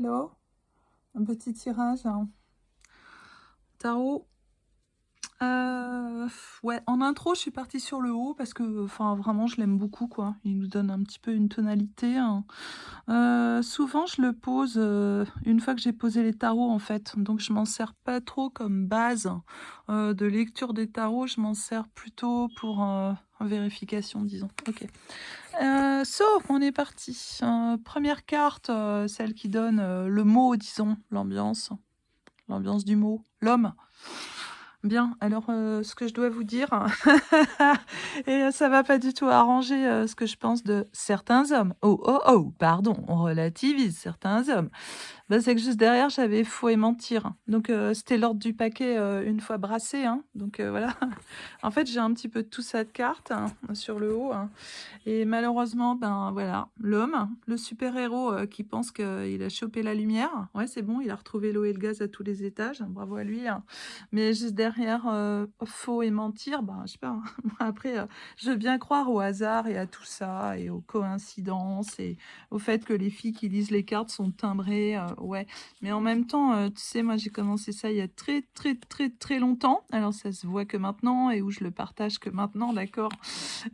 hello. Un petit tirage. Tarot. Ouais, en intro, je suis partie sur le haut parce que, enfin, vraiment, je l'aime beaucoup, quoi. Il nous donne un petit peu une tonalité. Souvent, je le pose une fois que j'ai posé les tarots, en fait. Donc, je m'en sers pas trop comme base de lecture des tarots. Je m'en sers plutôt pour vérification, disons. Ok. On est parti. Première carte, celle qui donne le mot, disons, l'ambiance du mot, l'homme. Bien, alors ce que je dois vous dire, et ça va pas du tout arranger ce que je pense de certains hommes. Oh, oh, oh, pardon, on relativise certains hommes. Bah, c'est que juste derrière, j'avais faux et mentir. Donc, c'était l'ordre du paquet une fois brassé. Hein. Donc, voilà. En fait, j'ai un petit peu tout ça de cartes sur le haut. Hein. Et malheureusement, ben voilà, l'homme, le super-héros qui pense qu'il a chopé la lumière. Ouais, c'est bon, il a retrouvé l'eau et le gaz à tous les étages. Bravo à lui. Hein. Mais juste derrière, faux et mentir, ben je sais pas. Hein. Après, je veux bien croire au hasard et à tout ça, et aux coïncidences, et au fait que les filles qui lisent les cartes sont timbrées. Ouais, mais en même temps, tu sais, moi j'ai commencé ça il y a très très très très longtemps. Alors ça se voit que maintenant, et où je le partage que maintenant, d'accord.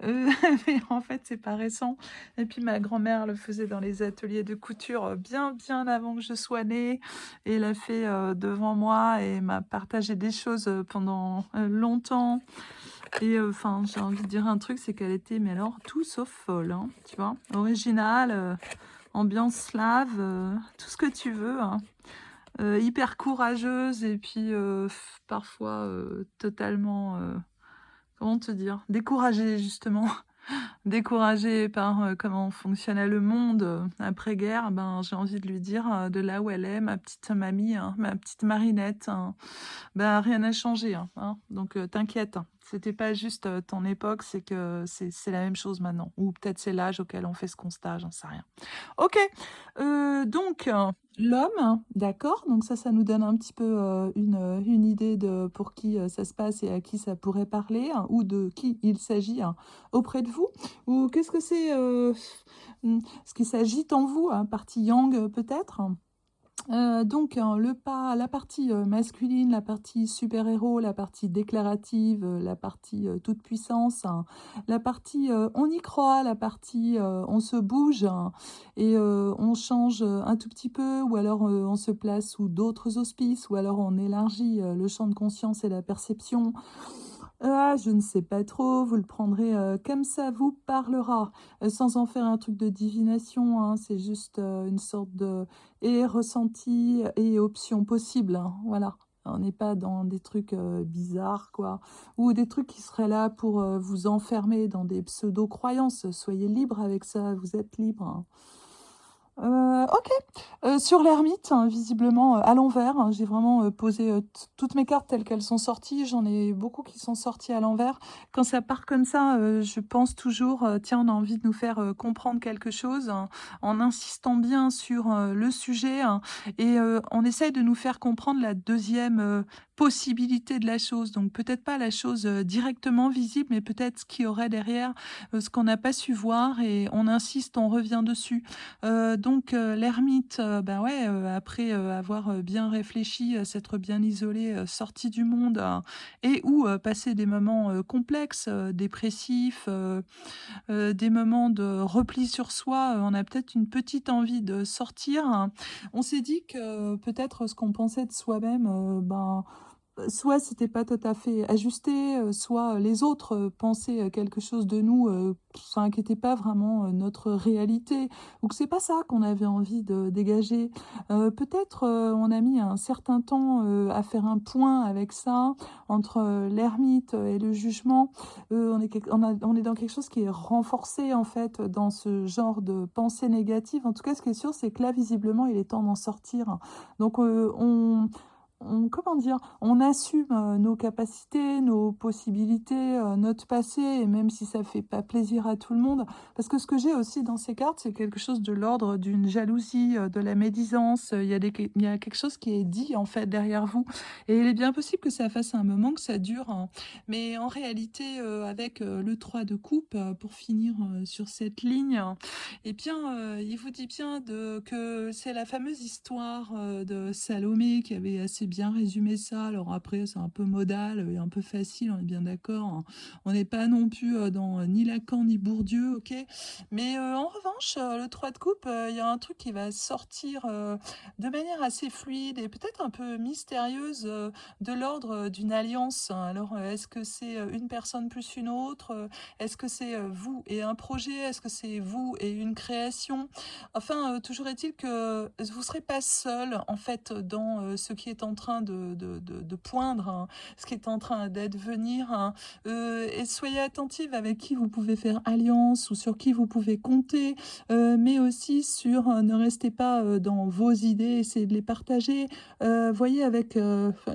Euh, mais en fait, c'est pas récent. Et puis ma grand-mère le faisait dans les ateliers de couture bien, bien avant que je sois née. Et l'a fait devant moi et m'a partagé des choses pendant longtemps. Et enfin, j'ai envie de dire un truc, c'est qu'elle était, mais alors, tout sauf folle, hein, tu vois. Originale, ambiance slave, tout ce que tu veux. Hein. Hyper courageuse et puis parfois totalement, comment te dire, découragée justement. Découragée par comment fonctionnait le monde après-guerre, ben, j'ai envie de lui dire de là où elle est, ma petite mamie, hein, ma petite Marinette, hein, ben, rien n'a changé. Hein. Donc t'inquiète, hein. C'était pas juste ton époque, c'est que c'est la même chose maintenant. Ou peut-être c'est l'âge auquel on fait ce constat, j'en sais rien. Ok, donc l'homme, d'accord, donc ça nous donne un petit peu une idée de pour qui ça se passe et à qui ça pourrait parler, hein, ou de qui il s'agit hein, auprès de vous, ou qu'est-ce que c'est ce qui s'agite en vous, hein, partie yang peut-être. Donc la partie masculine, la partie super-héros, la partie déclarative, la partie toute puissance, hein, la partie on y croit, la partie on se bouge hein, et on change un tout petit peu, ou alors on se place sous d'autres auspices, ou alors on élargit le champ de conscience et la perception. Ah, je ne sais pas trop, vous le prendrez comme ça vous parlera, sans en faire un truc de divination, hein, c'est juste une sorte de et ressenti et options possibles, hein, voilà. On n'est pas dans des trucs bizarres, quoi, ou des trucs qui seraient là pour vous enfermer dans des pseudo-croyances. Soyez libre avec ça, vous êtes libre. Hein. Ok. Sur l'ermite, hein, visiblement à l'envers, hein, j'ai vraiment posé toutes mes cartes telles qu'elles sont sorties. J'en ai beaucoup qui sont sorties à l'envers. Quand ça part comme ça, je pense toujours, tiens, on a envie de nous faire comprendre quelque chose hein, en insistant bien sur le sujet hein, et on essaye de nous faire comprendre la deuxième possibilité de la chose. Donc peut-être pas la chose directement visible, mais peut-être ce qu'il y aurait derrière, ce qu'on n'a pas su voir, et on insiste, on revient dessus. Donc l'ermite, bah ouais, après avoir bien réfléchi, s'être bien isolé, sorti du monde et ou passé des moments complexes, dépressifs, des moments de repli sur soi, on a peut-être une petite envie de sortir. Hein. On s'est dit que peut-être ce qu'on pensait de soi-même, ben soit c'était pas tout à fait ajusté, soit les autres pensaient quelque chose de nous, ça inquiétait pas vraiment notre réalité, ou que c'est pas ça qu'on avait envie de dégager. Peut-être on a mis un certain temps à faire un point avec ça, entre l'ermite et le jugement. On est dans quelque chose qui est renforcé en fait dans ce genre de pensée négative. En tout cas, ce qui est sûr, c'est que là, visiblement, il est temps d'en sortir. Donc, comment dire? On assume, nos capacités, nos possibilités, notre passé et même si ça fait pas plaisir à tout le monde. Parce que ce que j'ai aussi dans ces cartes, c'est quelque chose de l'ordre d'une jalousie, de la médisance, il y a quelque chose qui est dit, en fait, derrière vous et il est bien possible que ça fasse un moment que ça dure, hein. Mais en réalité, avec, le 3 de coupe, pour finir, sur cette ligne, eh bien, il vous dit bien que c'est la fameuse histoire, de Salomé qui avait assez bien résumé ça. Alors après, c'est un peu modal, et un peu facile, on est bien d'accord, hein. On n'est pas non plus, dans, ni Lacan ni Bourdieu, OK? Mais, en revanche, le 3 de coupe, il y a un truc qui va sortir, de manière assez fluide et peut-être un peu mystérieuse, de l'ordre, d'une alliance. Alors, est-ce que c'est, une personne plus une autre? Est-ce que c'est, vous et un projet? Est-ce que c'est vous et une création? Enfin, toujours est-il que vous ne serez pas seul, en fait, dans, ce qui est en train de poindre, hein, ce qui est en train d'advenir, hein. Et soyez attentive avec qui vous pouvez faire alliance ou sur qui vous pouvez compter, mais aussi sur, ne restez pas, dans vos idées, essayez de les partager. Voyez avec,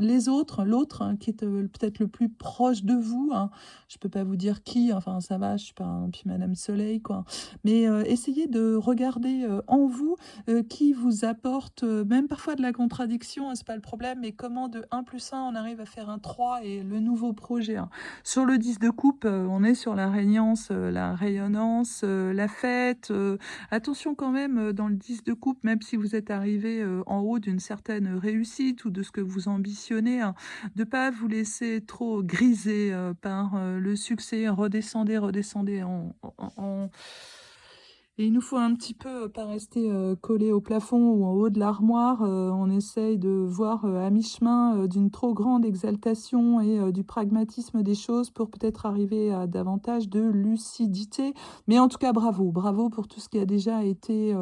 les autres, l'autre, hein, qui est, peut-être le plus proche de vous, hein. Je peux pas vous dire qui, enfin ça va, je suis pas un puis Madame Soleil quoi. Mais, essayez de regarder, en vous, qui vous apporte, même parfois de la contradiction, hein, c'est pas le problème, mais comment de 1 + 1 on arrive à faire un 3 et le nouveau projet, hein. Sur le 10 de coupe, on est sur la régnance, la rayonnance, la fête, attention quand même, dans le 10 de coupe, même si vous êtes arrivé, en haut d'une certaine réussite ou de ce que vous ambitionnez, hein, de pas vous laisser trop griser, par, le succès. Redescendez, redescendez et il nous faut un petit peu, pas rester, collés au plafond ou en haut de l'armoire, on essaye de voir, à mi-chemin, d'une trop grande exaltation et du pragmatisme des choses pour peut-être arriver à davantage de lucidité. Mais en tout cas bravo, bravo pour tout ce qui a déjà été,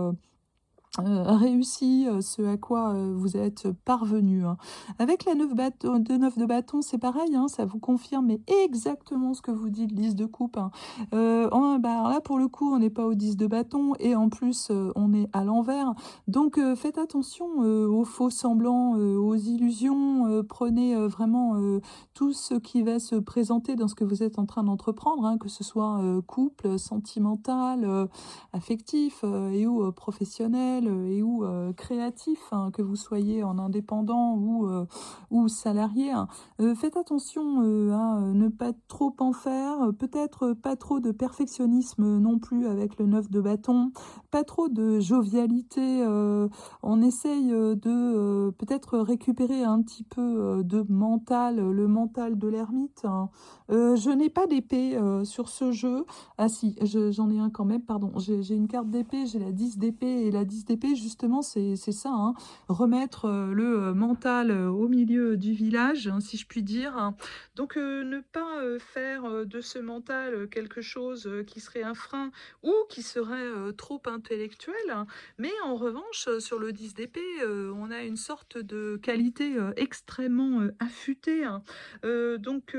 réussi, ce à quoi, vous êtes parvenu, hein. Avec la 9 de bâton, c'est pareil, hein, ça vous confirme mais exactement ce que vous dit le 10 de coupe, hein. Alors là, pour le coup, on n'est pas au 10 de bâton et en plus, on est à l'envers. Donc faites attention, aux faux semblants, aux illusions, prenez, vraiment, tout ce qui va se présenter dans ce que vous êtes en train d'entreprendre, hein, que ce soit, couple, sentimental, affectif, et ou professionnel, et ou créatif, hein, que vous soyez en indépendant ou salarié, hein. Faites attention, à, ne pas trop en faire, peut-être pas trop de perfectionnisme non plus avec le 9 de bâton, pas trop de jovialité, on essaye, de, peut-être récupérer un petit peu, de mental, le mental de l'ermite, hein. Je n'ai pas d'épée, sur ce jeu. Ah si, j'en ai un quand même, pardon. J'ai une carte d'épée, j'ai la 10 d'épée et la 10 d'épée justement c'est ça, hein, remettre, le, mental, au milieu du village, hein, si je puis dire, hein. Donc ne pas, faire, de ce mental, quelque chose, qui serait un frein ou qui serait, trop intellectuel, hein. Mais en revanche, sur le 10 d'épée, on a une sorte de qualité, extrêmement, affûtée, hein. Donc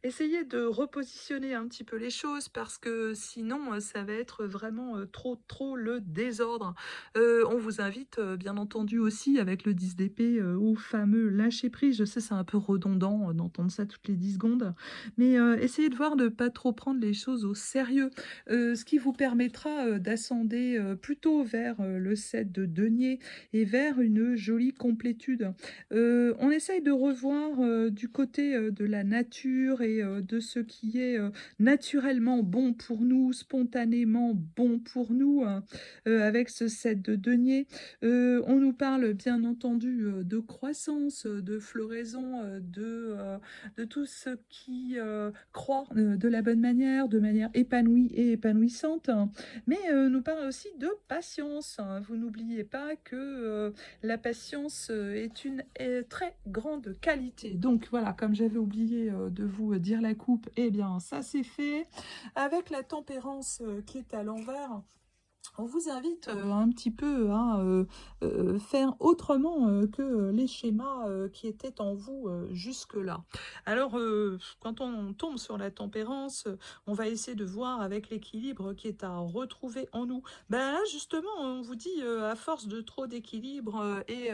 essayez de repositionner un petit peu les choses parce que sinon, ça va être vraiment, trop le désordre. On vous invite, bien entendu aussi avec le 10 d'épée, au fameux lâcher prise. Je sais, c'est un peu redondant, d'entendre ça toutes les 10 secondes, mais essayez de voir de pas trop prendre les choses au sérieux, ce qui vous permettra, d'ascender, plutôt vers, le 7 de denier et vers une jolie complétude. On essaye de revoir, du côté, de la nature et de ce qui est, naturellement bon pour nous, spontanément bon pour nous, hein, avec ce 7 de denier. On nous parle bien entendu, de croissance, de floraison, de tout ce qui, croît, de la bonne manière, de manière épanouie et épanouissante, hein. Mais, nous parle aussi de patience, hein. Vous n'oubliez pas que, la patience, est une, très grande qualité. Donc voilà, comme j'avais oublié, de vous, dire la coupe, eh bien ça c'est fait. Avec la tempérance, qui est à l'envers, On vous invite, un petit peu à, faire autrement, que, les schémas, qui étaient en vous, jusque-là. Alors, quand on tombe sur la tempérance, on va essayer de voir avec l'équilibre qui est à retrouver en nous. Ben, là, justement, on vous dit, à force de trop d'équilibre, et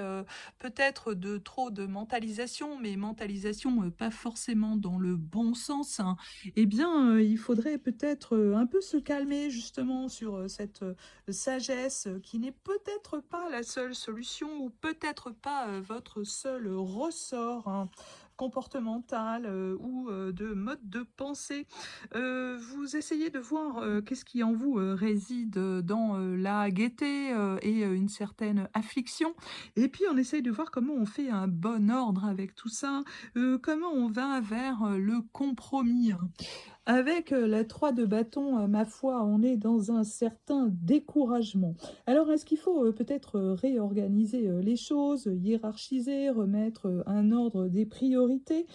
peut-être de trop de mentalisation, mais mentalisation, pas forcément dans le bon sens, hein, eh bien, il faudrait peut-être, un peu se calmer justement sur, cette, sagesse, qui n'est peut-être pas la seule solution ou peut-être pas, votre seul ressort, hein, comportemental, ou, de mode de pensée. Vous essayez de voir, qu'est-ce qui en vous, réside, dans, la gaieté, et une certaine affliction et puis on essaye de voir comment on fait un bon ordre avec tout ça, comment on va vers, le compromis, hein. Avec, la 3 de bâton, ma foi, on est dans un certain découragement. Alors est-ce qu'il faut, peut-être, réorganiser, les choses, hiérarchiser, remettre, un ordre des priorités?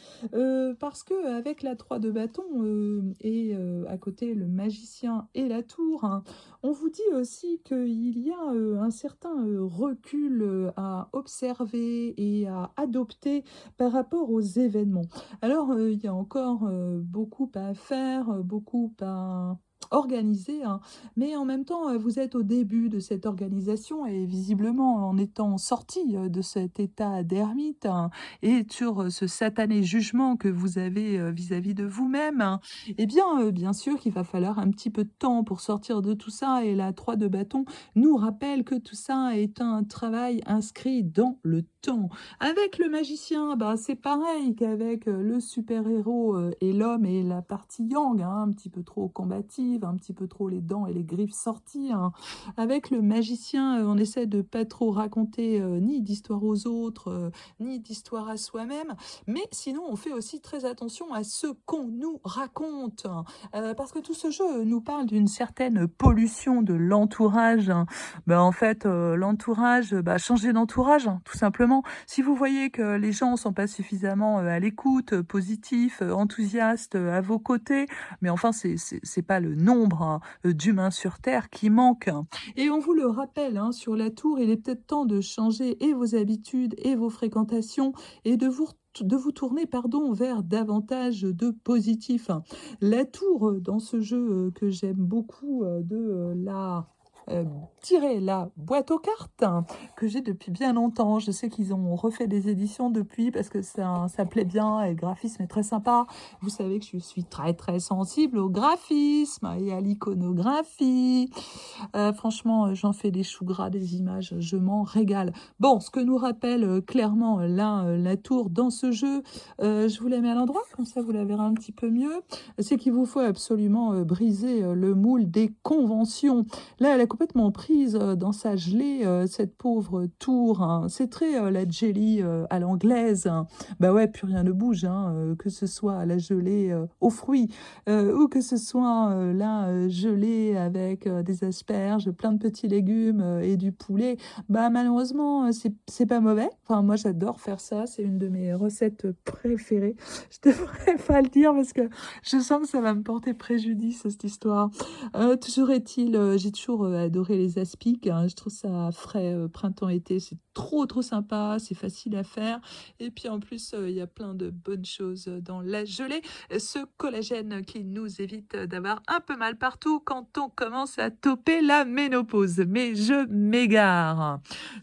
Parce qu'avec la 3 de bâton, et à côté le magicien et la tour, hein, on vous dit aussi qu'il y a, un certain, recul, à observer et à adopter par rapport aux événements. Alors, il y a encore, beaucoup à faire, beaucoup à organiser, hein, mais en même temps, vous êtes au début de cette organisation et visiblement en étant sorti de cet état d'ermite, hein, et sur, ce satané jugement que vous avez, vis-à-vis de vous-même, hein, eh bien, bien sûr qu'il va falloir un petit peu de temps pour sortir de tout ça et la 3 de bâton nous rappelle que tout ça est un travail inscrit dans le temps. Avec le magicien, bah, c'est pareil qu'avec, le super-héros, et l'homme et la partie yang, hein, un petit peu trop combative, un petit peu trop les dents et les griffes sorties, hein. Avec le magicien, on essaie de pas trop raconter, ni d'histoire aux autres, ni d'histoire à soi-même, mais sinon on fait aussi très attention à ce qu'on nous raconte, hein. Parce que tout ce jeu nous parle d'une certaine pollution de l'entourage, hein. Bah, en fait, l'entourage, bah, changer d'entourage, hein, tout simplement. Si vous voyez que les gens sont pas suffisamment, à l'écoute, positifs, enthousiastes, à vos côtés, mais enfin c'est pas le nombre, hein, d'humains sur terre qui manque, hein. Et on vous le rappelle, hein, sur la tour, il est peut-être temps de changer et vos habitudes et vos fréquentations et de vous tourner, pardon, vers davantage de positif, hein. La tour, dans ce jeu, que j'aime beaucoup, de, heu, tirer la boîte aux cartes, hein, que j'ai depuis bien longtemps. Je sais qu'ils ont refait des éditions depuis parce que ça plaît bien et le graphisme est très sympa. Vous savez que je suis très, très sensible au graphisme et à l'iconographie. Franchement, j'en fais des choux gras, des images, je m'en régale. Bon, ce que nous rappelle, clairement, là, la tour dans ce jeu, je vous la mets à l'endroit, comme ça vous la verrez un petit peu mieux, c'est qu'il vous faut absolument, briser, le moule des conventions. Là, elle est complètement prise, dans sa gelée, cette pauvre tour, hein. C'est très, la jelly, à l'anglaise, hein. Bah, ouais, plus rien ne bouge, hein, que ce soit la gelée, aux fruits, ou que ce soit, la, gelée avec, des asperges, plein de petits légumes, et du poulet. Bah, malheureusement, c'est pas mauvais. Enfin, moi, j'adore faire ça, c'est une de mes recettes préférées. Je devrais pas le dire parce que je sens que ça va me porter préjudice, cette histoire. Toujours est-il, j'ai toujours, adoré les aspics, hein. Je trouve ça frais, printemps-été, c'est trop, trop sympa, c'est facile à faire et puis en plus, il y a plein de bonnes choses, dans la gelée. Ce collagène qui nous évite d'avoir un peu mal partout quand on commence à toper la ménopause. Mais je m'égare.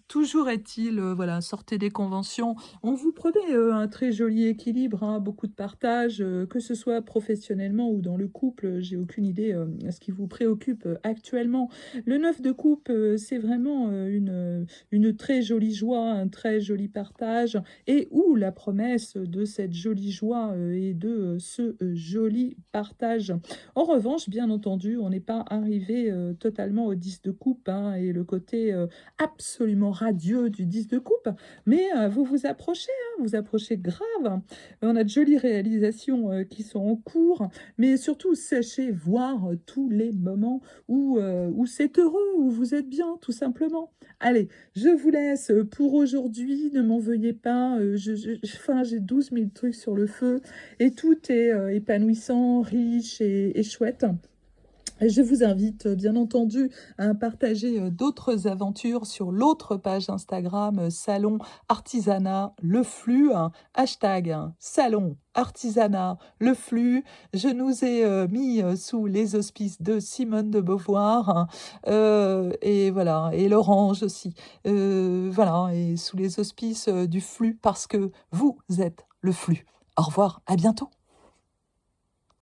Toujours est-il, voilà, sortez des conventions. On vous promet, un très joli équilibre, hein, beaucoup de partage, que ce soit professionnellement ou dans le couple, j'ai aucune idée, ce qui vous préoccupe, actuellement. Le 9 de coupe, c'est vraiment, une très jolie joie, un très joli partage et ou la promesse de cette jolie joie, et de, ce, joli partage. En revanche, bien entendu, on n'est pas arrivé, totalement au 10 de coupe, hein et le côté, absolument radieux du 10 de coupe, mais vous vous approchez, hein, vous approchez grave. On a de jolies réalisations, qui sont en cours, mais surtout sachez voir, tous les moments où c'est heureux, où vous êtes bien, tout simplement. Allez, je vous laisse, pour aujourd'hui, ne m'en veuillez pas, enfin, j'ai 12 000 trucs sur le feu et tout est, épanouissant, riche et chouette. Et je vous invite, bien entendu, à partager, d'autres aventures sur l'autre page Instagram, salon artisanat le flux, hein, hashtag, hein, salon artisanat le flux. Je nous ai, mis, sous les auspices de Simone de Beauvoir, hein, et voilà et l'orange aussi. Voilà et sous les auspices, du flux parce que vous êtes le flux. Au revoir, à bientôt.